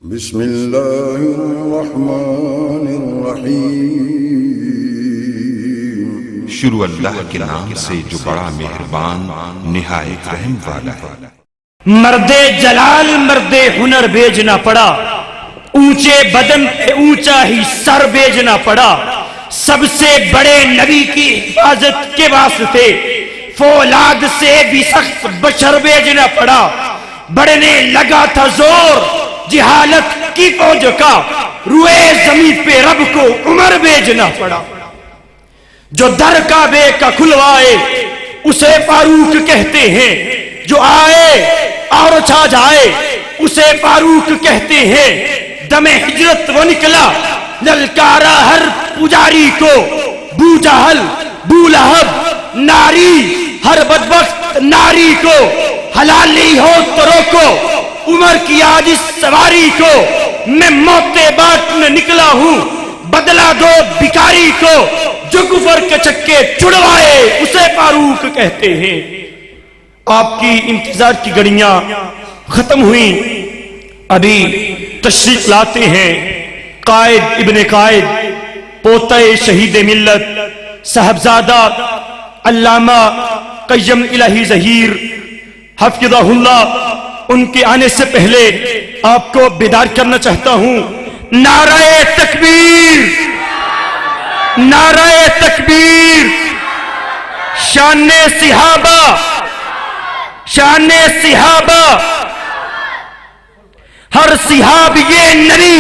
بسم اللہ الرحمن الرحیم۔ شروع اللہ کے نام سے جو بڑا مہربان نہایت رحم والا ہے۔ مرد جلال مرد ہنر بیجنا پڑا، اونچے بدن پہ اونچا ہی سر بیجنا پڑا، سب سے بڑے نبی کی حفاظت کے واسطے فولاد سے بھی سخت بشر بیجنا پڑا۔ بڑھنے لگا تھا زور جہالت کی فوج کا، روئے زمین پہ رب کو عمر بیجنا پڑا۔ جو در کعبے کا کھلوائے اسے فاروق کہتے ہیں، جو آئے اور چھا جائے اسے فاروق کہتے ہیں۔ دم ہجرت وہ نکلا للکارا ہر پجاری کو، بو جہل بو لہب ناری ہر بدبخت ناری کو، حلالی ہو تو روکو عمر کی آج اس سواری کو۔ میں موت بانٹنے نکلا ہوں بدلہ دو بھکاری کو، جو کفر کے چکے چھڑوائے اسے فاروق کہتے ہیں۔ آپ کی انتظار کی گھڑیاں ختم ہوئیں، ابھی تشریف لاتے ہیں قائد ابن قائد، پوتے شہید ملت صاحبزادہ علامہ قیم الہی ظہیر حفظہ اللہ۔ ان کے آنے سے پہلے آپ کو بیدار کرنا چاہتا ہوں، نعرہ تکبیر، نعرہ تکبیر، شان صحابہ، شان صحابہ، ہر صحاب یہ نری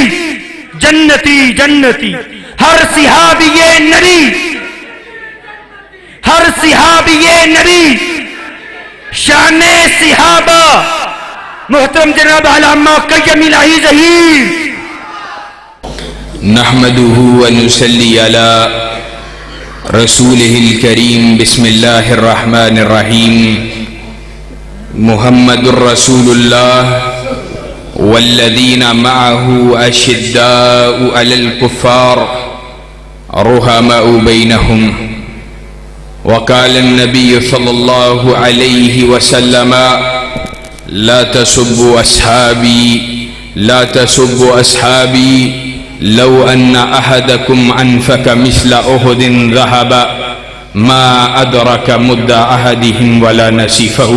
جنتی جنتی، ہر صحاب یہ نری، ہر صحاب یہ نری، شان صحابہ۔ محترم جناب علامہ قیم الہی ظہیر۔ نحمده ونصلي على رسوله الكريم بسم الله الرحمن الرحيم۔ محمد رسول الله والذين معه أشداء على الكفار رحماء بينهم، وقال النبي صلى الله عليه وسلم لا تسبوا أصحابي لا تسبوا أصحابي لو أن أحدكم أنفق مثل أحد ذهبا ما أدرك مد أحدهم ولا نصيفه۔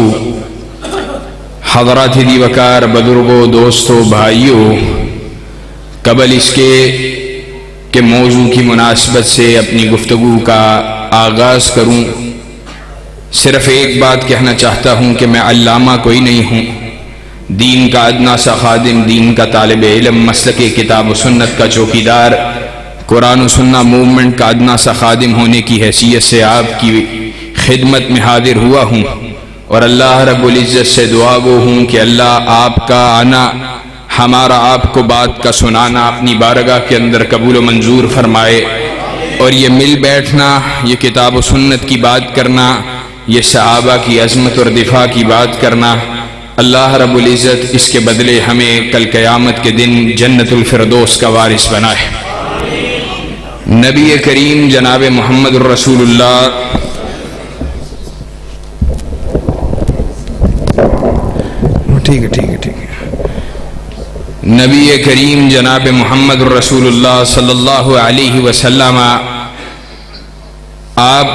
حضرات دیوکار، بزرگوں، دوستوں، بھائیوں، قبل اس کے کہ موضوع کی مناسبت سے اپنی گفتگو کا آغاز کروں، صرف ایک بات کہنا چاہتا ہوں کہ میں علامہ کوئی نہیں ہوں، دین کا ادنا سا خادم، دین کا طالب علم، مسلک کتاب و سنت کا چوکیدار، قرآن و سنہ موومنٹ کا ادنا سا خادم ہونے کی حیثیت سے آپ کی خدمت میں حاضر ہوا ہوں، اور اللہ رب العزت سے دعا گو ہوں کہ اللہ آپ کا آنا، ہمارا آپ کو بات کا سنانا اپنی بارگاہ کے اندر قبول و منظور فرمائے، اور یہ مل بیٹھنا، یہ کتاب و سنت کی بات کرنا، یہ صحابہ کی عظمت اور دفاع کی بات کرنا، اللہ رب العزت اس کے بدلے ہمیں کل قیامت کے دن جنت الفردوس کا وارث بنائے۔ نبی کریم جناب محمد الرسول اللہ نبی کریم جناب محمد الرسول اللہ صلی اللہ علیہ وسلم آپ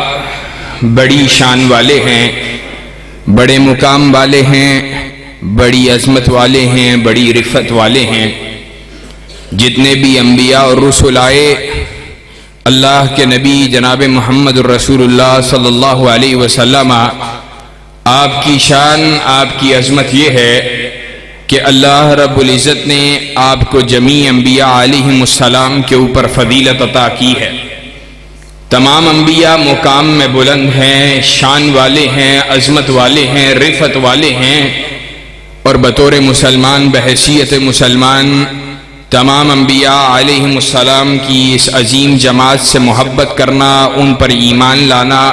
بڑی شان والے ہیں، بڑے مقام والے ہیں، بڑی عظمت والے ہیں، بڑی رفت والے ہیں۔ جتنے بھی انبیاء اور رسول آئے، اللہ کے نبی جناب محمد الرسول اللہ صلی اللہ علیہ وسلم آپ کی شان، آپ کی عظمت یہ ہے کہ اللہ رب العزت نے آپ کو جمیع انبیاء علیہم السلام کے اوپر فضیلت عطا کی ہے۔ تمام انبیاء مقام میں بلند ہیں، شان والے ہیں، عظمت والے ہیں، رفت والے ہیں، اور بطور مسلمان، بحیثیت مسلمان، تمام انبیاء علیہم السلام کی اس عظیم جماعت سے محبت کرنا، ان پر ایمان لانا،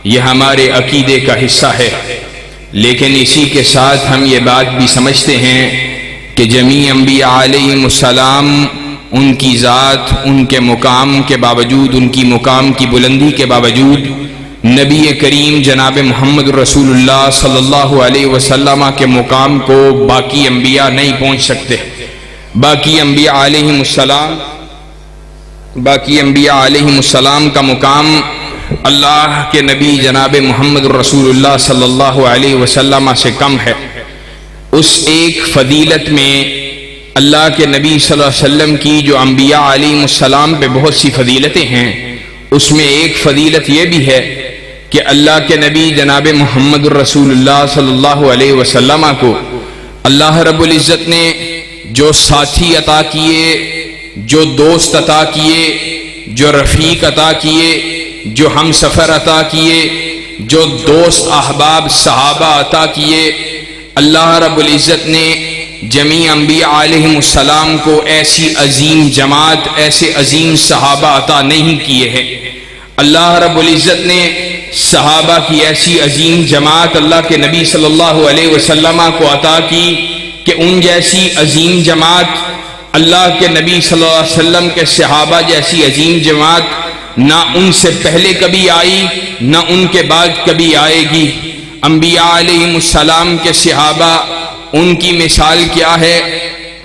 یہ ہمارے عقیدے کا حصہ ہے۔ لیکن اسی کے ساتھ ہم یہ بات بھی سمجھتے ہیں کہ جمیع انبیاء علیہم السلام ان کی ذات، ان کے مقام کے باوجود، ان کی مقام کی بلندی کے باوجود، نبی کریم جناب محمد رسول اللہ صلی اللہ علیہ وسلم کے مقام کو باقی انبیاء نہیں پہنچ سکتے۔ باقی انبیاء علیہم السلام کا مقام اللہ کے نبی جناب محمد الرسول اللہ صلی اللہ علیہ وسلم سے کم ہے۔ اس ایک فضیلت میں اللہ کے نبی صلی اللہ علیہ وسلم کی جو انبیاء علیہ السلام پہ بہت سی فضیلتیں ہیں، اس میں ایک فضیلت یہ بھی ہے کہ اللہ کے نبی جناب محمد الرسول اللہ صلی اللہ علیہ وسلم کو اللہ رب العزت نے جو ساتھی عطا کیے، جو دوست عطا کیے، جو رفیق عطا کیے، جو ہم سفر عطا کیے، جو دوست احباب صحابہ عطا کیے، اللہ رب العزت نے جمیع انبیاء علیہ السلام کو ایسی عظیم جماعت، ایسے عظیم صحابہ عطا نہیں کیے ہیں۔ اللہ رب العزت نے صحابہ کی ایسی عظیم جماعت اللہ کے نبی صلی اللہ علیہ وسلم کو عطا کی کہ ان جیسی عظیم جماعت، اللہ کے نبی صلی اللہ علیہ وسلم کے صحابہ جیسی عظیم جماعت نہ ان سے پہلے کبھی آئی، نہ ان کے بعد کبھی آئے گی۔ انبیاء علیہ السلام کے صحابہ، ان کی مثال کیا ہے؟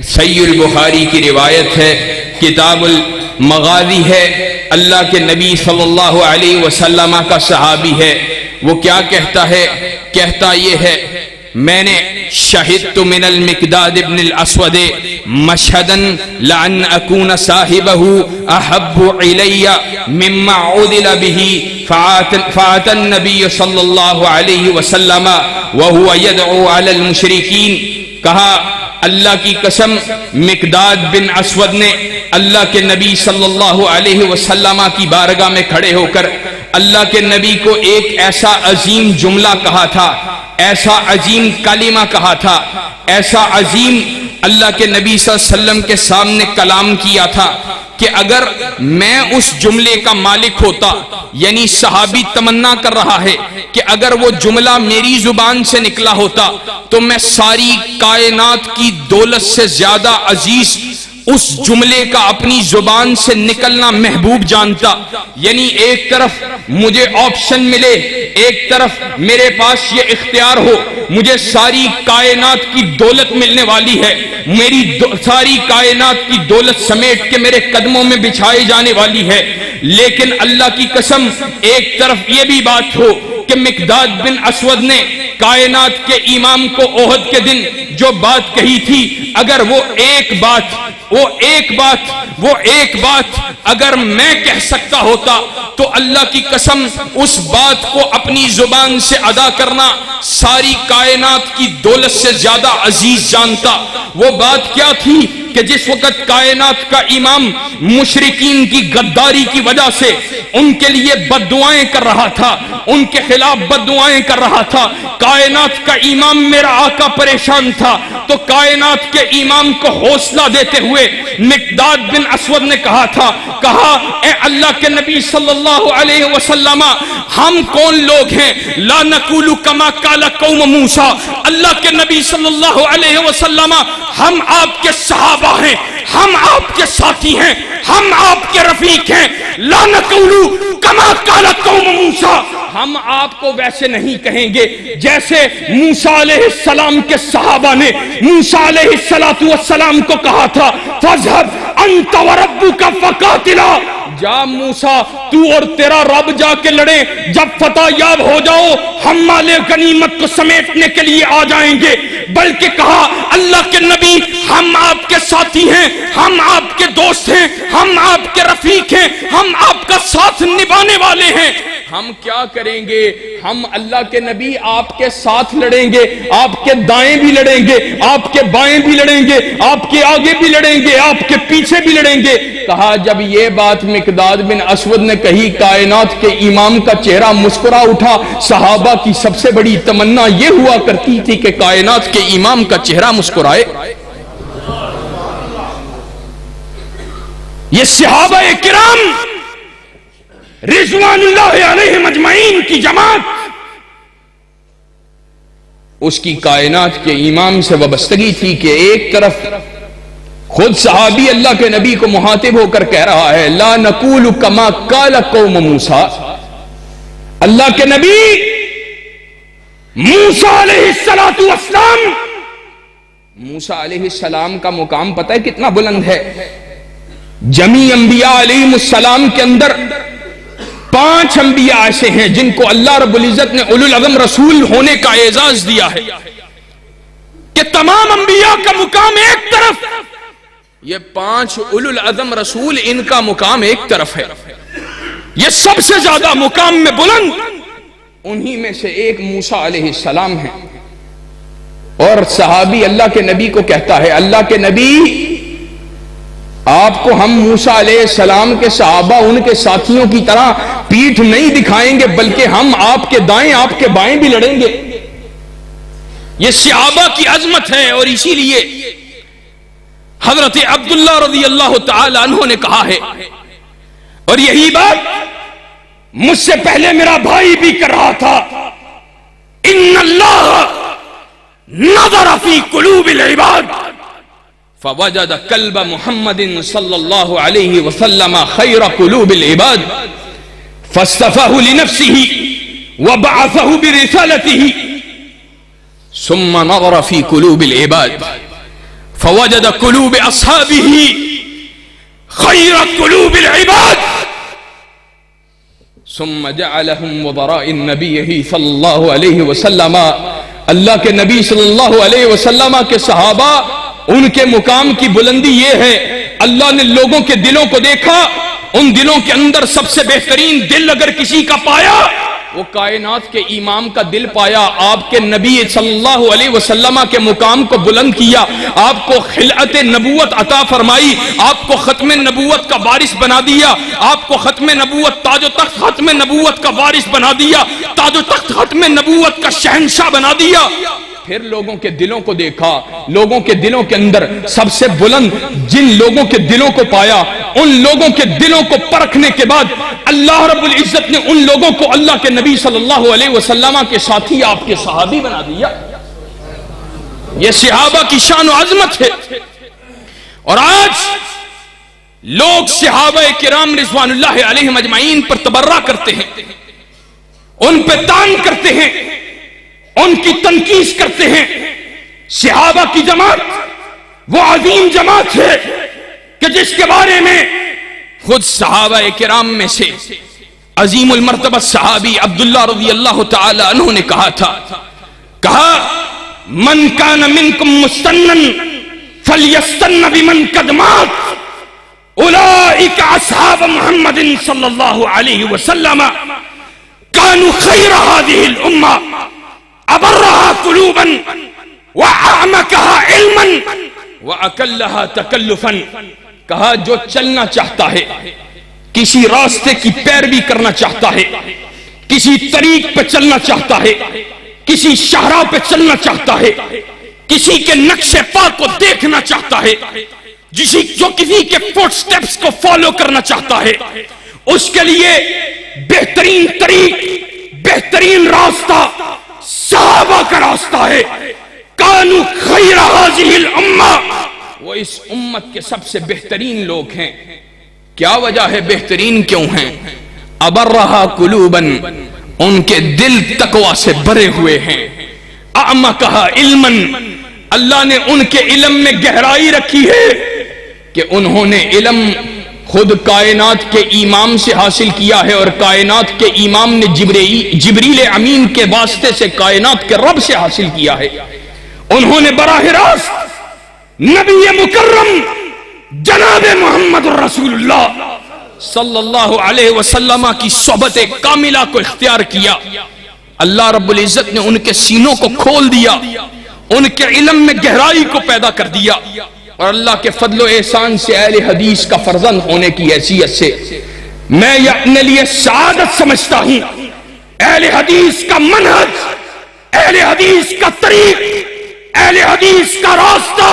صحیح البخاری کی روایت ہے، کتاب المغازی ہے، اللہ کے نبی صلی اللہ علیہ وسلم کا صحابی ہے۔ وہ کیا کہتا ہے؟ کہتا یہ ہے، میں نے شہدت من المقداد ابن الاسود مشہدا لعن اکون صاحبہ احب علی مما عدل به فعات النبی صلی اللہ علیہ وسلم وهو يدعو على المشرکین۔ کہا اللہ کی قسم، مقداد بن اسود نے اللہ کے نبی صلی اللہ علیہ وسلم کی بارگاہ میں کھڑے ہو کر اللہ کے نبی کو ایک ایسا عظیم جملہ کہا تھا، ایسا عظیم کلمہ کہا تھا، ایسا عظیم اللہ کے نبی صلی اللہ علیہ وسلم کے سامنے کلام کیا تھا کہ اگر میں اس جملے کا مالک ہوتا، یعنی صحابی تمنا کر رہا ہے کہ اگر وہ جملہ میری زبان سے نکلا ہوتا تو میں ساری کائنات کی دولت سے زیادہ عزیز اس جملے کا اپنی زبان سے نکلنا محبوب جانتا۔ یعنی ایک طرف مجھے آپشن ملے، ایک طرف میرے پاس یہ اختیار ہو، مجھے ساری کائنات کی دولت ملنے والی ہے، میری ساری کائنات کی دولت سمیٹ کے میرے قدموں میں بچھائی جانے والی ہے، لیکن اللہ کی قسم ایک طرف یہ بھی بات ہو کہ مقداد بن اسود نے کائنات کے امام کو احد کے دن جو بات کہی تھی، اگر وہ ایک بات اگر میں کہہ سکتا ہوتا تو اللہ کی قسم اس بات کو اپنی زبان سے ادا کرنا ساری کائنات کی دولت سے زیادہ عزیز جانتا۔ وہ بات کیا تھی کہ جس وقت کائنات کا امام مشرکین کی غداری کی وجہ سے ان کے لیے بد دعائیں کر رہا تھا، ان کے خلاف بد دعائیں کر رہا تھا، کائنات کا امام میرا آقا پریشان تھا، تو کائنات کے امام کو حوصلہ دیتے ہوئے مقداد بن اسود نے کہا تھا، کہا اے اللہ کے نبی صلی اللہ علیہ وسلم، ہم کون لوگ ہیں؟ لا نقول کما قال قوم موسیٰ، اللہ کے نبی صلی اللہ علیہ وسلم، ہم آپ کے صحابہ ہیں، ہم آپ کے ساتھی ہیں، ہم آپ کے رفیق ہیں، لا نقول کما قال قوم موسیٰ، ہم آپ کو ویسے نہیں کہیں گے جیسے موسیٰ علیہ السلام کے صحابہ نے موسیٰ علیہ السلام کو کہا تھا، فَاذْهَبْ أَنْتَ وَرَبُّكَ فَقَاتِلَا، جا موسیٰ تو اور تیرا رب جا کے لڑیں، جب فتح یاب ہو جاؤ ہم مال غنیمت کو سمیٹنے کے لیے آ جائیں گے۔ بلکہ کہا اللہ کے نبی ہم آپ کے ساتھی ہیں، ہم آپ کے دوست ہیں، ہم آپ کے رفیق ہیں، ہم آپ کا ساتھ نبھانے والے ہیں، ہم کیا کریں گے؟ ہم اللہ کے نبی آپ کے ساتھ لڑیں گے، آپ کے دائیں بھی لڑیں گے، آپ کے بائیں بھی لڑیں گے، آپ کے آگے بھی لڑیں گے، آپ کے پیچھے بھی لڑیں گے۔ کہا جب یہ بات مقداد بن اسود نے کہی، کائنات کے امام کا چہرہ مسکرا اٹھا۔ صحابہ کی سب سے بڑی تمنا یہ ہوا کرتی تھی کہ کائنات کے امام کا چہرہ مسکرائے۔ یہ صحابہ کرام رضوان اللہ علیہم اجمعین کی جماعت، اس کی کائنات کے امام سے وابستگی تھی کہ ایک طرف خود صحابی اللہ کے نبی کو مخاطب ہو کر کہہ رہا ہے، لا نقول کما قال قوم موسیٰ، اللہ کے نبی موسیٰ علیہ السلام موسیٰ علیہ السلام کا مقام پتہ ہے کتنا بلند ہے؟ جمیع انبیاء علیہ السلام کے اندر 5 انبیاء ایسے ہیں جن کو اللہ رب العزت نے اولو العزم رسول ہونے کا اعزاز دیا ہے کہ تمام انبیاء کا مقام ایک طرف، یہ 5 اولو العزم رسول ان کا مقام ایک طرف ہے، یہ سب سے زیادہ مقام میں بلند انہی میں سے ایک موسیٰ علیہ السلام ہیں۔ اور صحابی اللہ کے نبی کو کہتا ہے، اللہ کے نبی آپ کو ہم موسیٰ علیہ السلام کے صحابہ ان کے ساتھیوں کی طرح پیٹھ نہیں دکھائیں گے، بلکہ ہم آپ کے دائیں آپ کے بائیں بھی لڑیں گے۔ یہ صحابہ کی عظمت ہے، اور اسی لیے حضرت عبداللہ رضی اللہ تعالی عنہ نے کہا ہے، اور یہی بات مجھ سے پہلے میرا بھائی بھی کر رہا تھا، ان اللہ نظر فی قلوب العباد فوجد قلب محمد صلی اللہ علیہ وسلم خیر قلوب العباد فاصطفاه لنفسه وبعثه برسالته ثم نظر في قلوب العباد فوجد قلوب اصحابه خیر قلوب العباد ثم جعلهم وزراء النبي صلی اللہ علیہ وسلم۔ اللہ کے نبی صلی اللہ علیہ وسلم کے صحابہ ان کے مقام کی بلندی یہ ہے، اللہ نے لوگوں کے دلوں کو دیکھا، ان دلوں کے اندر سب سے بہترین دل اگر کسی کا پایا وہ کائنات کے امام کا دل پایا۔ آپ کے نبی صلی اللہ علیہ وسلم کے مقام کو بلند کیا، آپ کو خلعت نبوت عطا فرمائی، آپ کو ختم نبوت کا وارث بنا دیا، آپ کو ختم نبوت تاج و تخت ختم نبوت کا وارث بنا دیا، تاج و تخت ختم نبوت کا شہنشاہ بنا دیا۔ پھر لوگوں کے دلوں کو دیکھا، لوگوں کے دلوں کے اندر سب سے بلند جن لوگوں کے دلوں کو پایا، ان لوگوں کے دلوں کو پرکھنے کے بعد اللہ رب العزت نے ان لوگوں کو اللہ کے نبی صلی اللہ علیہ وسلم کے ساتھی آپ کے صحابی بنا دیا۔ یہ صحابہ کی شان و عظمت ہے۔ اور آج لوگ صحابہ کرام رضوان اللہ علیہم اجمعین پر تبرہ کرتے ہیں، ان پہ تان کرتے ہیں، ان کی تنقید کرتے ہیں۔ صحابہ کی جماعت وہ عظیم جماعت ہے کہ جس کے بارے میں خود صحابہ کرام میں سے عظیم المرتبہ صحابی عبداللہ رضی اللہ تعالی عنہ نے کہا تھا، کہا من کان منکم مستنن فلیستن بمن قد مات اولئک اصحاب محمد صلی اللہ علیہ وسلم کانوا خیر هذه الامہ ابرها قلوبا واعمقها علما واقلها تکلفا۔ کہا جو چلنا چاہتا ہے، کسی راستے کی پیروی کرنا چاہتا ہے، کسی طریق پہ چلنا چاہتا ہے، کسی شاہراہ پہ چلنا چاہتا ہے، کسی کے نقش پا کو دیکھنا چاہتا ہے، جو کسی کے فٹ سٹیپس کو فالو کرنا چاہتا ہے، اس کے لیے بہترین طریق، بہترین راستہ صحابہ کا راستہ ہے۔ کانوا خیر هذه الامہ، وہ اس امت کے سب سے بہترین لوگ ہیں۔ کیا وجہ ہے بہترین کیوں ہیں؟ ابرہا قلوبا، ان کے دل تقوی سے بھرے ہوئے ہیں۔ اعمقہا علما، اللہ نے ان کے علم میں گہرائی رکھی ہے کہ انہوں نے علم خود کائنات کے امام سے حاصل کیا ہے، اور کائنات کے امام نے جبریل امین کے واسطے سے کائنات کے رب سے حاصل کیا ہے۔ انہوں نے براہ راست نبی مکرم جناب محمد رسول اللہ صلی اللہ علیہ وسلم کی صحبت کاملہ کو اختیار کیا۔ اللہ رب العزت نے ان کے سینوں کو کھول دیا، ان کے علم میں گہرائی کو پیدا کر دیا، اور اللہ کے فضل و احسان سے اہل حدیث کا فرزند ہونے کی حیثیت سے میں یہ اپنے لیے سعادت سمجھتا ہوں۔ اہل حدیث کا منہج، اہل حدیث کا طریق، اہل حدیث کا راستہ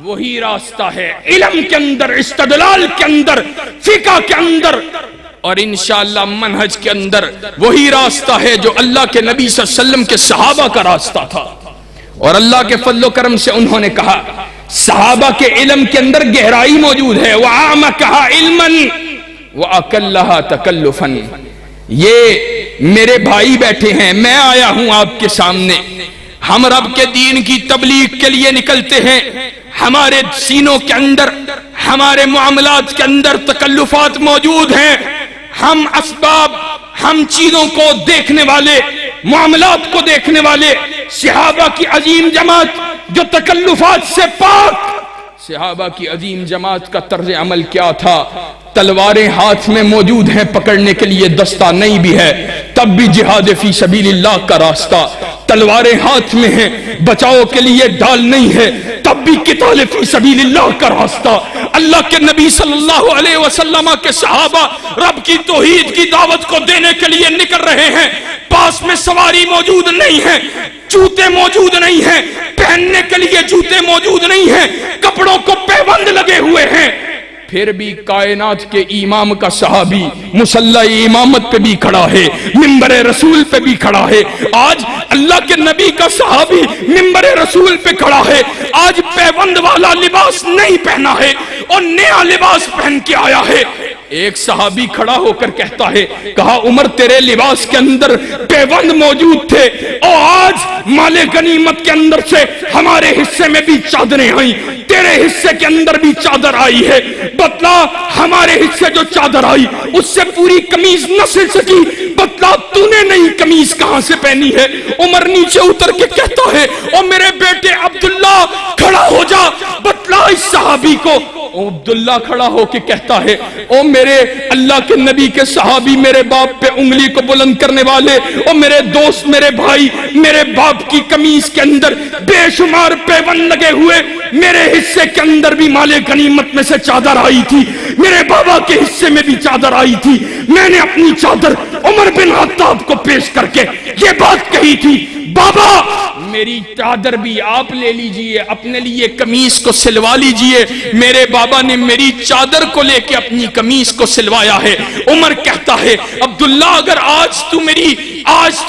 وہی راستہ ہے علم کے اندر، استدلال کے اندر، فقہ کے اندر، اور انشاءاللہ منہج کے اندر وہی راستہ ہے جو اللہ کے نبی صلی اللہ علیہ وسلم کے صحابہ کا راستہ تھا۔ اور اللہ کے فضل و کرم سے انہوں نے کہا صحابہ کے علم کے اندر گہرائی موجود ہے، وَعَامَكَهَا عِلْمًا وَأَقَلَّهَا تَكَلُّفًا۔ یہ میرے بھائی بیٹھے ہیں، میں آیا ہوں آپ کے سامنے، ہم رب کے دین کی تبلیغ کے لیے نکلتے ہیں، ہمارے سینوں کے اندر، ہمارے معاملات کے اندر تکلفات موجود ہیں، ہم اسباب، ہم چیزوں کو دیکھنے والے، معاملات کو دیکھنے والے، صحابہ کی عظیم جماعت جو تکلفات سے پاک، صحابہ کی عظیم جماعت کا طرز عمل کیا تھا؟ تلواریں ہاتھ میں موجود ہیں، پکڑنے کے لیے دستہ نہیں بھی ہے، تب بھی جہاد فی سبیل اللہ کا راستہ، تلواریں ہاتھ میں ہیں، بچاؤ کے لیے ڈال نہیں ہے، تب بھی قتال فی سبیل اللہ کا راستہ۔ اللہ کے نبی صلی اللہ علیہ وسلم کے صحابہ رب کی توحید کی دعوت کو دینے کے لیے نکل رہے ہیں، پاس میں سواری موجود نہیں ہے، جوتے موجود نہیں ہیں، پہننے کے لیے جوتے موجود نہیں ہیں، کپڑوں کو پیبند لگے ہوئے ہیں، پھر بھی کائنات کے امام کا صحابی مصلی امامت پہ بھی کھڑا ہے، منبر رسول پہ بھی کھڑا ہے۔ آج اللہ کے نبی کا صحابی منبر رسول پہ کھڑا ہے، آج پیبند والا لباس نہیں پہنا ہے اور نیا لباس پہن کے آیا ہے۔ ایک صحابی کھڑا ہو کر کہتا ہے، کہا عمر تیرے لباس کے اندر پیبند موجود تھے اور آج مال غنیمت کے اندر سے ہمارے حصے میں بھی چادریں آئیں، تیرے حصے کے اندر بھی چادر آئی ہے، بتلا ہمارے حصے جو چادر آئی اس سے پوری قمیض نہ سل سکی، بتلا تو نے نئی قمیض کہاں سے پہنی ہے؟ عمر نیچے اتر کے کہتا ہے، او میرے بیٹے عبداللہ کھڑا ہو جا، بتلا اس صحابی کو۔ عبداللہ کھڑا ہو کے کہتا ہے، او میرے اللہ کے نبی کے صحابی، میرے باپ پہ انگلی کو بلند کرنے والے، او میرے دوست، میرے بھائی، میرے باپ کی قمیض کے اندر بے شمار پیبند لگے ہوئے، میرے حصے کے اندر بھی مال غنیمت میں سے چادر آئی تھی، میرے بابا کے حصے میں بھی چادر آئی تھی، میں نے اپنی چادر عمر بن خطاب کو پیش کر کے یہ بات کہی تھی، بابا میری چادر بھی آپ لے لیجئے، اپنے لیے قمیص کو سلوا لیجئے۔ میرے بابا نے میری چادر کو لے کے اپنی قمیص کو سلوایا ہے۔ عمر کہتا ہے، عبداللہ اگر آج تو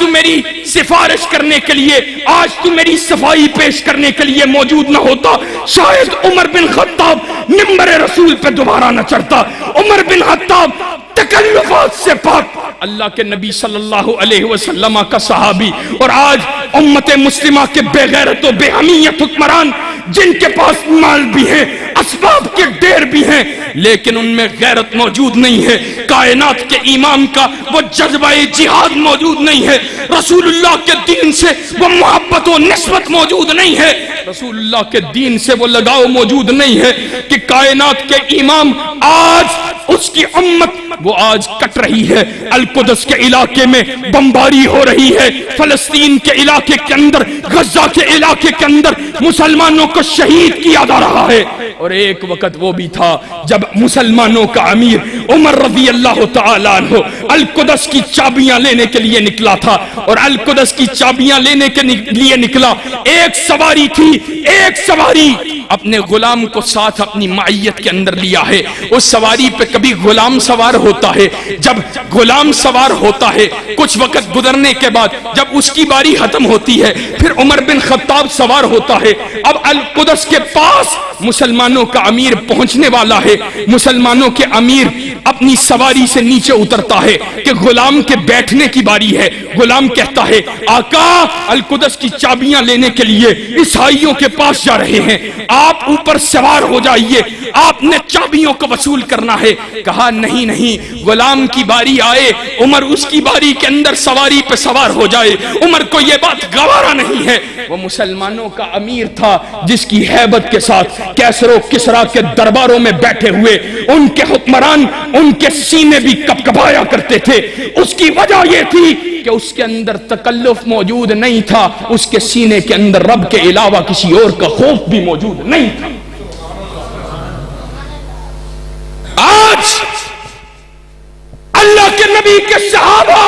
میری سفارش کرنے کے لیے، آج تو میری صفائی پیش کرنے کے لیے موجود نہ ہوتا، شاید عمر بن خطاب منبر رسول پہ دوبارہ نہ چڑھتا۔ عمر بن خطاب تکلفات سے پاک، اللہ کے نبی صلی اللہ علیہ وسلم کا صحابی، اور آج امت مسلمہ کے بے غیرت و بے حمیت حکمران جن کے پاس مال بھی ہیں، اسباب کے ڈھیر بھی ہیں، لیکن ان میں غیرت موجود نہیں ہے، کائنات کے امام کا وہ جذبہ جہاد موجود نہیں ہے، رسول اللہ کے دین سے وہ محبت و نسبت موجود نہیں ہے، رسول اللہ کے دین سے وہ لگاؤ موجود نہیں ہے کہ کائنات کے امام آج اس کی امت وہ آج کٹ رہی ہے، القدس کے علاقے میں بمباری ہو رہی ہے، فلسطین کے علاقے کے اندر، غزہ کے علاقے کے اندر مسلمانوں کو شہید کیا جا رہا ہے۔ اور ایک وقت وہ بھی تھا جب مسلمانوں کا امیر عمر رضی اللہ تعالیٰ عنہ القدس کی چابیاں لینے کے لیے نکلا تھا، اور القدس کی چابیاں لینے کے لیے نکلا، ایک سواری تھی، ایک سواری اپنے غلام کو ساتھ اپنی معیت کے اندر لیا ہے۔ اس سواری پہ کبھی غلام سوار ہوتا ہے، جب غلام سوار ہوتا ہے کچھ وقت گزرنے کے بعد جب اس کی باری ختم ہوتی ہے پھر عمر بن خطاب سوار ہوتا ہے۔ اب القدس کے پاس مسلمانوں کا امیر پہنچنے والا ہے، مسلمانوں کے امیر اپنی سواری سے نیچے اترتا ہے کہ غلام کے بیٹھنے کی باری ہے۔ غلام کہتا ہے، آقا القدس کی چابیاں لینے کے لیے عیسائیوں کے پاس جا رہے ہیں، آپ اوپر سوار ہو جائیے، آپ نے چابیوں کو وصول کرنا ہے۔ کہا نہیں، غلام کی باری آئے، عمر اس کی باری کے اندر سواری پہ سوار ہو جائے، عمر کو یہ بات گوارا نہیں ہے۔ وہ مسلمانوں کا امیر تھا جس کی ہیبت کے ساتھ کیسر و کسرا کے درباروں میں بیٹھے ہوئے ان کے حکمران ان کے سینے بھی کپکپایا کرتے تھے۔ اس کی وجہ یہ تھی کہ اس کے اندر تکلف موجود نہیں تھا، اس کے سینے کے اندر رب کے علاوہ کسی اور کا خوف بھی موجود نہیں تھا۔ آج اللہ کے نبی کے صحابہ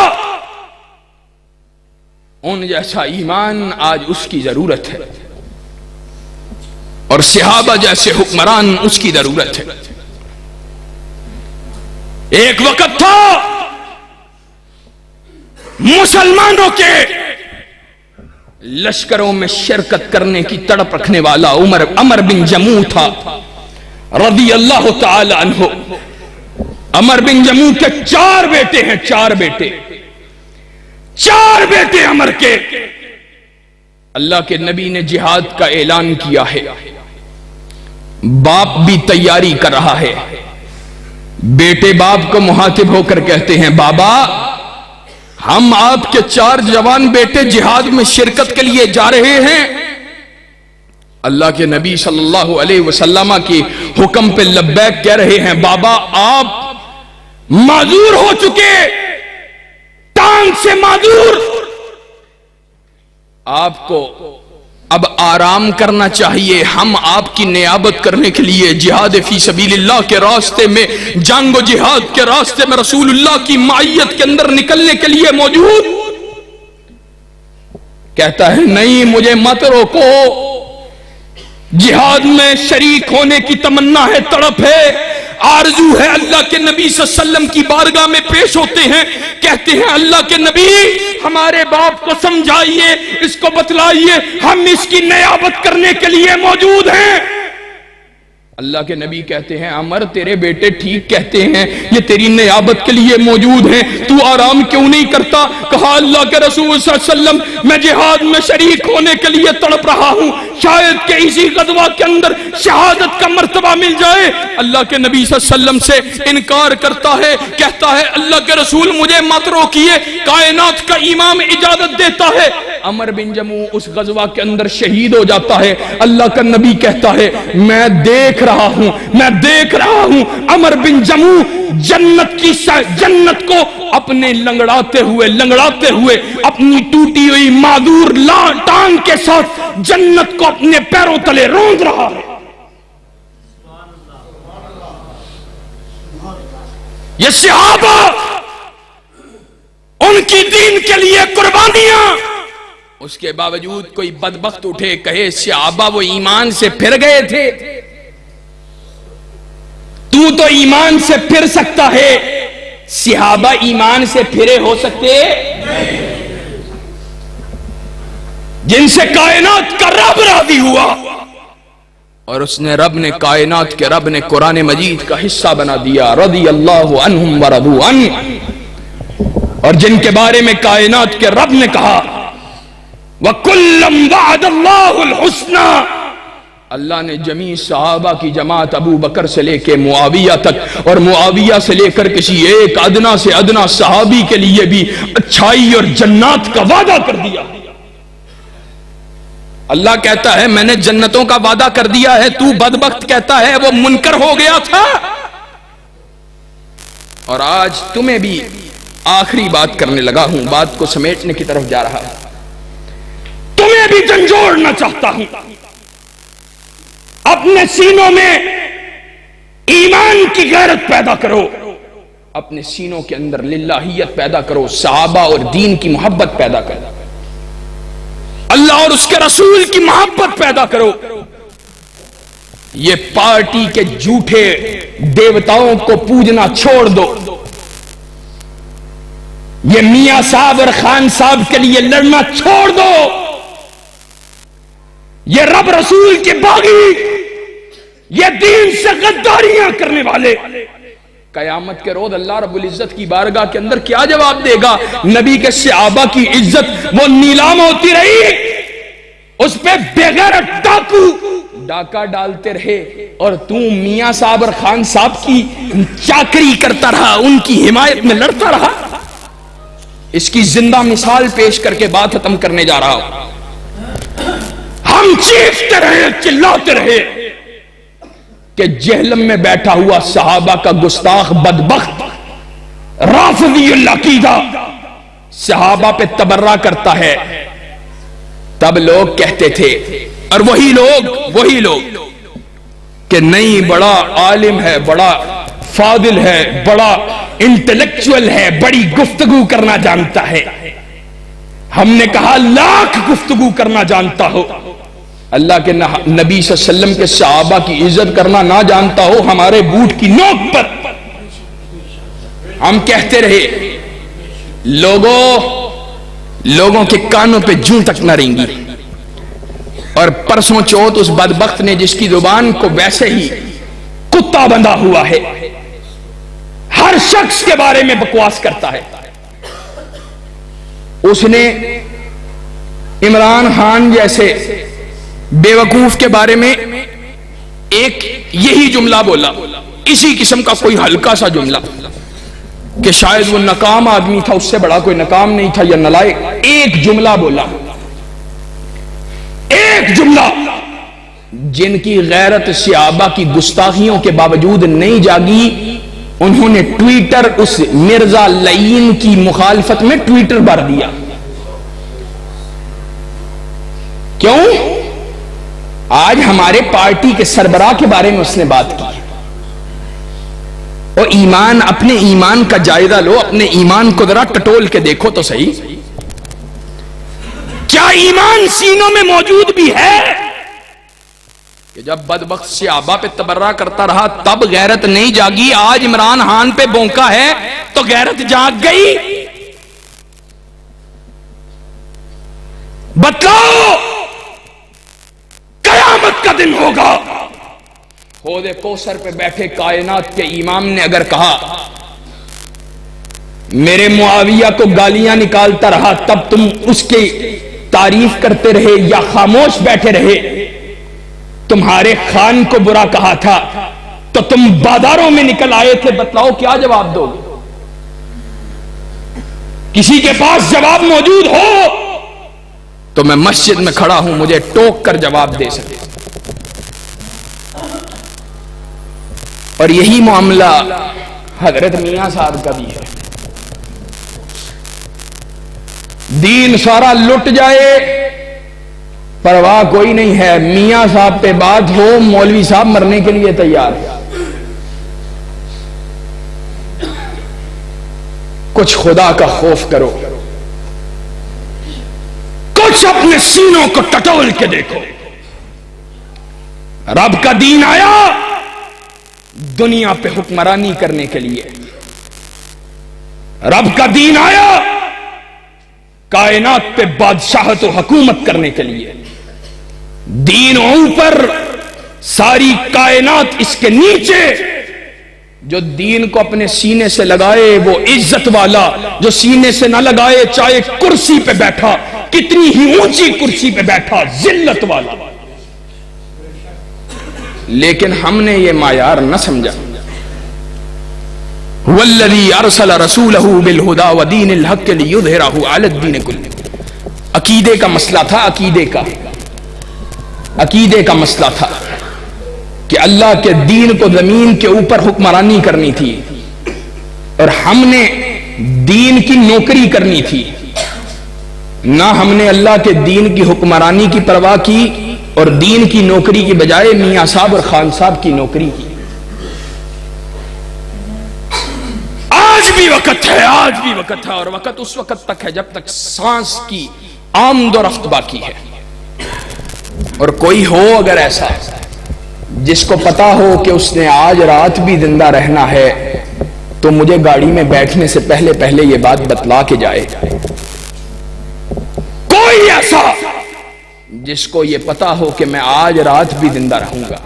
ان جیسا ایمان آج اس کی ضرورت ہے، اور صحابہ جیسے حکمران اس کی ضرورت ہے۔ ایک وقت تھا مسلمانوں کے لشکروں میں شرکت کرنے کی تڑپ رکھنے والا عمر بن جموح تھا رضی اللہ تعالی عنہ۔ عمر بن جموح کے 4 بیٹے ہیں، 4 بیٹے عمر کے۔ اللہ کے نبی نے جہاد کا اعلان کیا ہے، باپ بھی تیاری کر رہا ہے، بیٹے باپ کو مخاطب ہو کر کہتے ہیں بابا ہم آپ کے 4 جوان بیٹے جہاد میں شرکت کے لیے جا رہے ہیں۔ اللہ کے نبی صلی اللہ علیہ وسلم کی حکم پہ لبیک کہہ رہے ہیں، بابا آپ معذور ہو چکے، ٹانگ سے معذور، آپ کو اب آرام کرنا چاہیے، ہم آپ کی نیابت کرنے کے لیے جہاد فی سبیل اللہ کے راستے میں، جنگ و جہاد کے راستے میں رسول اللہ کی معیت کے اندر نکلنے کے لیے موجود۔ کہتا ہے نہیں مجھے مت روکو، جہاد میں شریک ہونے کی تمنا ہے، تڑپ ہے، آرزو ہے۔ اللہ کے نبی صلی اللہ علیہ وسلم کی بارگاہ میں پیش ہوتے ہیں، کہتے ہیں اللہ کے نبی ہمارے باپ کو سمجھائیے، اس کو بتلائیے، ہم اس کی نیابت کرنے کے لیے موجود ہیں۔ اللہ کے نبی کہتے ہیں عمر تیرے بیٹے ٹھیک کہتے ہیں، یہ تیری نیابت کے لیے موجود ہیں، تو آرام کیوں نہیں کرتا؟ کہا اللہ کے رسول صلی اللہ علیہ وسلم میں جہاد میں شریک ہونے کے لیے تڑپ رہا ہوں، شاید کہ اسی غزوہ کے اندر شہادت کا مرتبہ مل جائے۔ اللہ کے نبی صلی اللہ علیہ وسلم سے انکار کرتا ہے، کہتا ہے اللہ کے رسول مجھے مت روکیے، کائنات کا امام اجازت دیتا ہے۔ عمر بن جموع اس غزوہ کے اندر شہید ہو جاتا ہے۔ اللہ کا نبی کہتا ہے میں دیکھ رہا ہوں عمر بن جموع جنت کو اپنے لنگڑاتے ہوئے اپنی ٹوٹی ہوئی معذور ٹانگ کے ساتھ جنت کو اپنے پیروں تلے روند رہا ہے۔ یہ صحابہ ان کی دین کے لیے قربانیاں، اس کے باوجود کوئی بدبخت اٹھے کہے صحابہ وہ ایمان سے پھر گئے تھے، تو ایمان سے پھر سکتا ہے، صحابہ ایمان سے پھرے ہو سکتے جن سے کائنات کا رب راضی ہوا، اور اس نے کائنات کے رب نے قرآن مجید کا حصہ بنا دیا، رضی اللہ عنہم ورضوا عنہ، اور جن کے بارے میں کائنات کے رب نے کہا وَكُلًّا وَعَدَ اللَّهُ الْحُسْنَى، اللہ نے جمیع صحابہ کی جماعت ابو بکر سے لے کے معاویہ تک، اور معاویہ سے لے کر کسی ایک ادنا سے ادنا صحابی کے لیے بھی اچھائی اور جنات کا وعدہ کر دیا۔ اللہ کہتا ہے میں نے جنتوں کا وعدہ کر دیا ہے، تو بدبخت کہتا ہے وہ منکر ہو گیا تھا۔ اور آج تمہیں بھی آخری بات کرنے لگا ہوں، بات کو سمیٹنے کی طرف جا رہا ہوں، تمہیں بھی جھنجھوڑنا چاہتا ہوں، اپنے سینوں میں ایمان کی غیرت پیدا کرو، اپنے سینوں کے اندر للہیت پیدا کرو، صحابہ اور دین کی محبت پیدا کرو، اللہ اور اس کے رسول کی محبت پیدا کرو۔ یہ پارٹی کے جھوٹے دیوتاؤں کو پوجنا چھوڑ دو، یہ میاں صاحب اور خان صاحب کے لیے لڑنا چھوڑ دو، یہ رب رسول کے باغی، یہ دین سے غداریاں کرنے والے، قیامت کے روز اللہ رب العزت کی بارگاہ کے اندر کیا جواب دے گا؟ نبی کے صحابہ کی عزت وہ نیلام ہوتی رہی، اس پہ بغیر ڈاکہ ڈالتے رہے، اور میاں صاحب اور خان صاحب کی چاکری کرتا رہا، ان کی حمایت میں لڑتا رہا۔ اس کی زندہ مثال پیش کر کے بات ختم کرنے جا رہا ہوں۔ ہم چیختے رہے، چلاتے رہے کہ جہلم میں بیٹھا ہوا صحابہ کا گستاخ بدبخت رافضی العقیدہ صحابہ پہ تبرہ کرتا ہے، تب لوگ کہتے تھے، اور وہی لوگ کہ نہیں بڑا عالم ہے، بڑا فاضل ہے، بڑا انٹلیکچوئل ہے، بڑی گفتگو کرنا جانتا ہے۔ ہم نے کہا لاکھ گفتگو کرنا جانتا ہو، اللہ کے نبی صلی اللہ علیہ وسلم کے صحابہ کی عزت کرنا نہ جانتا ہو، ہمارے بوٹ کی نوک پر ہم کہتے رہے، لوگوں کے کانوں پہ جوں تک نہ رہیں گی۔ اور پرسوں چوتھ اس بدبخت نے جس کی زبان کو ویسے ہی کتا بندھا ہوا ہے، ہر شخص کے بارے میں بکواس کرتا ہے، اس نے عمران خان جیسے بیوقوف کے بارے میں ایک یہی جملہ بولا، اسی قسم کا کوئی ہلکا سا جملہ کہ شاید وہ ناکام آدمی تھا، اس سے بڑا کوئی ناکام نہیں تھا یا نالائق، ایک جملہ بولا، ایک جملہ، جن کی غیرت صحابہ کی گستاخیوں کے باوجود نہیں جاگی، انہوں نے ٹویٹر اس مرزا لعین کی مخالفت میں ٹویٹر بھر دیا۔ کیوں؟ آج ہمارے پارٹی کے سربراہ کے بارے میں اس نے بات کی، اور ایمان، اپنے ایمان کا جائزہ لو، اپنے ایمان کو ذرا ٹٹول کے دیکھو تو صحیح، کیا ایمان سینوں میں موجود بھی ہے؟ کہ جب بدبخت صحابہ پہ تبرہ کرتا رہا تب غیرت نہیں جاگی، آج عمران خان پہ بونکا ہے تو غیرت جاگ گئی؟ بتلاؤ، قیامت کا دن ہوگا، حوض کوثر پہ بیٹھے کائنات کے امام نے اگر کہا میرے معاویہ کو گالیاں نکالتا رہا تب تم اس کی تعریف کرتے رہے یا خاموش بیٹھے رہے، تمہارے خان کو برا کہا تھا تو تم بازاروں میں نکل آئے تھے، بتلاؤ کیا جواب دو گے؟ کسی کے پاس جواب موجود ہو تو میں مسجد میں کھڑا ہوں، مجھے ٹوک کر جواب دے سکے۔ اور یہی معاملہ حضرت میاں صاحب کا بھی ہے، دین سارا لٹ جائے پرواہ کوئی نہیں ہے، میاں صاحب پہ بات ہو مولوی صاحب مرنے کے لیے تیار ہے۔ کچھ خدا کا خوف کرو، کچھ اپنے سینوں کو ٹٹول کے دیکھو۔ رب کا دین آیا دنیا پہ حکمرانی کرنے کے لیے، رب کا دین آیا کائنات پہ بادشاہت و حکومت کرنے کے لیے، دین اوپر ساری کائنات اس کے نیچے، جو دین کو اپنے سینے سے لگائے وہ عزت والا، جو سینے سے نہ لگائے چاہے کرسی پہ بیٹھا، کتنی ہی اونچی کرسی پہ بیٹھا، ذلت والا۔ لیکن ہم نے یہ معیار نہ سمجھا۔ والذی ارسل رسولہ بالہدی ودین الحق لیظہرہ علی الدین کلہ، عقیدے کا مسئلہ تھا، عقیدے کا مسئلہ تھا کہ اللہ کے دین کو زمین کے اوپر حکمرانی کرنی تھی، اور ہم نے دین کی نوکری کرنی تھی، نہ ہم نے اللہ کے دین کی حکمرانی کی پرواہ کی، اور دین کی نوکری کی بجائے میاں صاحب اور خان صاحب کی نوکری کی۔ آج بھی وقت ہے، آج بھی وقت ہے، اور وقت اس وقت تک ہے جب تک سانس کی آمد و رفت باقی ہے۔ اور کوئی ہو اگر ایسا جس کو پتا ہو کہ اس نے آج رات بھی زندہ رہنا ہے تو مجھے گاڑی میں بیٹھنے سے پہلے یہ بات بتلا کے جائے۔ کوئی ایسا جس کو یہ پتا ہو کہ میں آج رات بھی زندہ رہوں گا،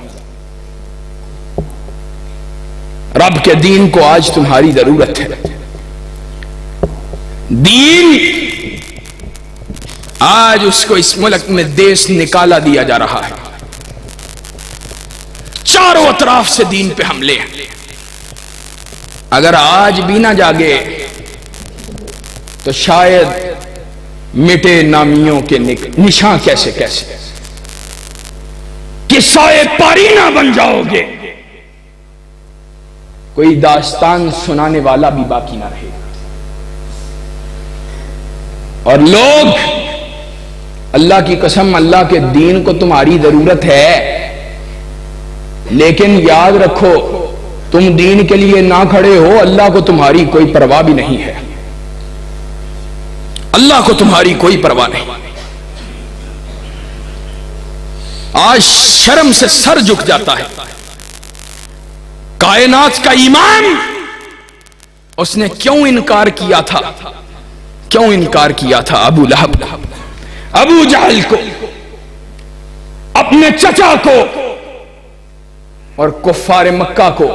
رب کے دین کو آج تمہاری ضرورت ہے۔ دین آج اس کو اس ملک میں دیس نکالا دیا جا رہا ہے، چاروں اطراف سے دین پہ حملے ہیں۔ اگر آج بھی نہ جاگے تو شاید مٹے نامیوں کے نشاں کیسے قصہ پاری نہ بن جاؤ گے، کوئی داستان سنانے والا بھی باقی نہ رہے، اور لوگ، اللہ کی قسم اللہ کے دین کو تمہاری ضرورت ہے، لیکن یاد رکھو تم دین کے لیے نہ کھڑے ہو، اللہ کو تمہاری کوئی پرواہ بھی نہیں ہے، اللہ کو تمہاری کوئی پرواہ نہیں۔ آج شرم سے سر جھک جاتا ہے، کائنات کا امام، اس نے کیوں انکار کیا تھا ابو لہب، ابو جہل کو، اپنے چچا کو، اور کفار مکہ کو،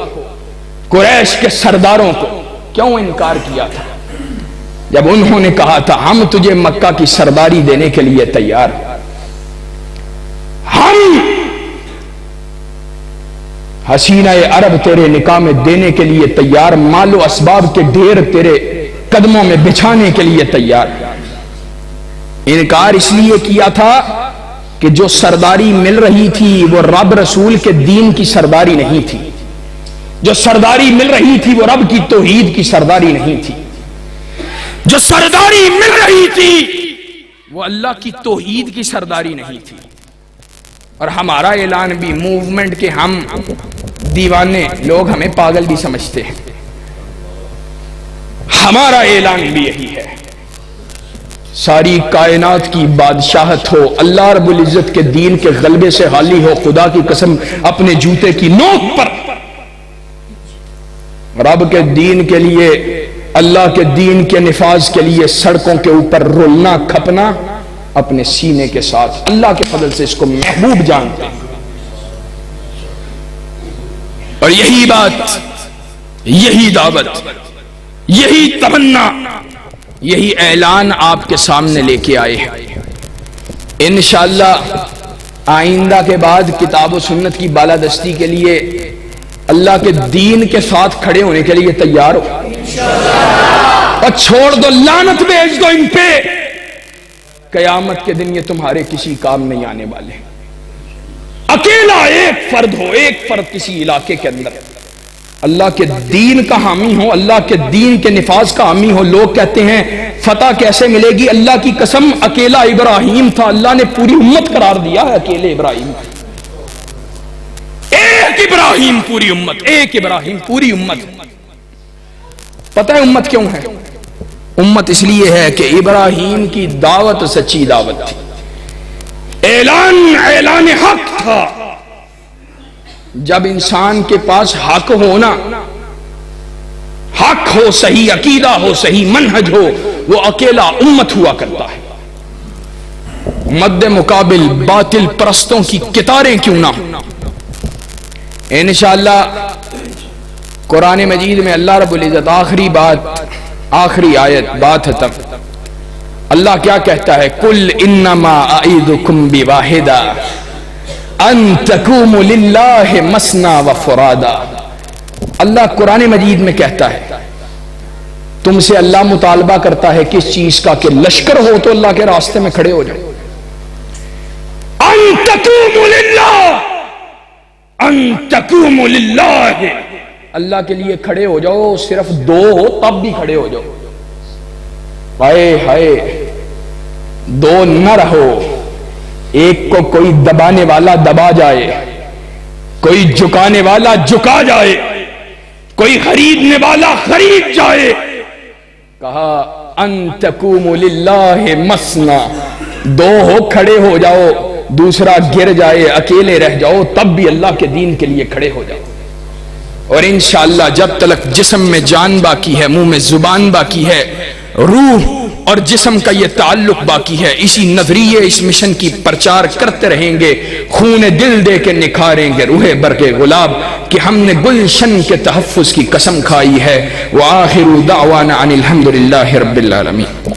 قریش کے سرداروں کو کیوں انکار کیا تھا؟ جب انہوں نے کہا تھا ہم تجھے مکہ کی سرداری دینے کے لیے تیار، ہم حسینہ عرب تیرے نکاح میں دینے کے لیے تیار، مال و اسباب کے ڈھیر تیرے قدموں میں بچھانے کے لیے تیار۔ انکار اس لیے کیا تھا کہ جو سرداری مل رہی تھی وہ رب رسول کے دین کی سرداری نہیں تھی، جو سرداری مل رہی تھی وہ رب کی توحید کی سرداری نہیں تھی، جو سرداری مل رہی تھی وہ اللہ کی توحید کی سرداری نہیں تھی۔ اور ہمارا اعلان بھی موومنٹ کے ہم دیوانے لوگ ہمیں پاگل بھی سمجھتے ہیں، ہمارا اعلان بھی یہی ہے، ساری کائنات کی بادشاہت ہو، اللہ رب العزت کے دین کے غلبے سے حالی ہو، خدا کی قسم اپنے جوتے کی نوک پر رب کے دین کے لیے، اللہ کے دین کے نفاذ کے لیے سڑکوں کے اوپر رولنا کھپنا اپنے سینے کے ساتھ، اللہ کے فضل سے اس کو محبوب جانتے ہیں۔ اور یہی بات، یہی دعوت، یہی تمنا، یہی اعلان آپ کے سامنے لے کے آئے ہیں۔ انشاءاللہ آئندہ کے بعد کتاب و سنت کی بالادستی کے لیے اللہ کے دین کے ساتھ کھڑے ہونے کے لیے تیار ہو، اور چھوڑ دو، لعنت بھیج دو ان پہ، قیامت کے دن یہ تمہارے کسی کام نہیں آنے والے۔ اکیلا ایک فرد ہو، ایک فرد کسی علاقے کے اندر اللہ کے دین کا حامی ہو، اللہ کے دین کے نفاذ کا حامی ہو، لوگ کہتے ہیں فتح کیسے ملے گی؟ اللہ کی قسم اکیلا ابراہیم تھا، اللہ نے پوری امت قرار دیا ہے اکیلے ابراہیم، ایک ابراہیم پوری امت، ایک ابراہیم پوری امت۔ پتہ ہے امت کیوں ہے؟ امت اس لیے ہے کہ ابراہیم کی دعوت سچی دعوت تھی، اعلان حق تھا۔ جب انسان کے پاس حق ہونا، حق ہو، صحیح عقیدہ ہو، صحیح منہج ہو، وہ اکیلا امت ہوا کرتا ہے، مد مقابل باطل پرستوں کی قطاریں کیوں نہ ہو۔ انشاءاللہ قرآن مجید میں اللہ رب العزت آخری بات، آخری آیت، بات ختم، اللہ کیا کہتا ہے؟ قل انما اعیدکم بواحدہ ان تقوموا للہ مثنی وفرادا۔ اللہ قرآن مجید میں کہتا ہے، تم سے اللہ مطالبہ کرتا ہے کس چیز کا؟ کہ لشکر ہو تو اللہ کے راستے میں کھڑے ہو جاؤ، ان تقوموا للہ، ان تقوموا للہ، اللہ کے لیے کھڑے ہو جاؤ، صرف دو ہو تب بھی کھڑے ہو جاؤ، ہائے ہائے دو نہ رہو، ایک کو کوئی دبانے والا دبا جائے، کوئی جھکانے والا جھکا جائے، کوئی خریدنے والا خرید جائے۔ کہا ان تقوموا للہ مثنی، دو ہو کھڑے ہو جاؤ، دوسرا گر جائے، اکیلے رہ جاؤ، تب بھی اللہ کے دین کے لیے کھڑے ہو جاؤ۔ اور انشاءاللہ جب تک جسم میں جان باقی ہے، منہ میں زبان باقی ہے، روح اور جسم کا یہ تعلق باقی ہے، اسی نظریے، اس مشن کی پرچار کرتے رہیں گے، خون دل دے کے نکھاریں گے روح برگ گلاب کہ ہم نے گلشن کے تحفظ کی قسم کھائی ہے۔ وآخر دعوانا ان الحمدللہ رب العالمین۔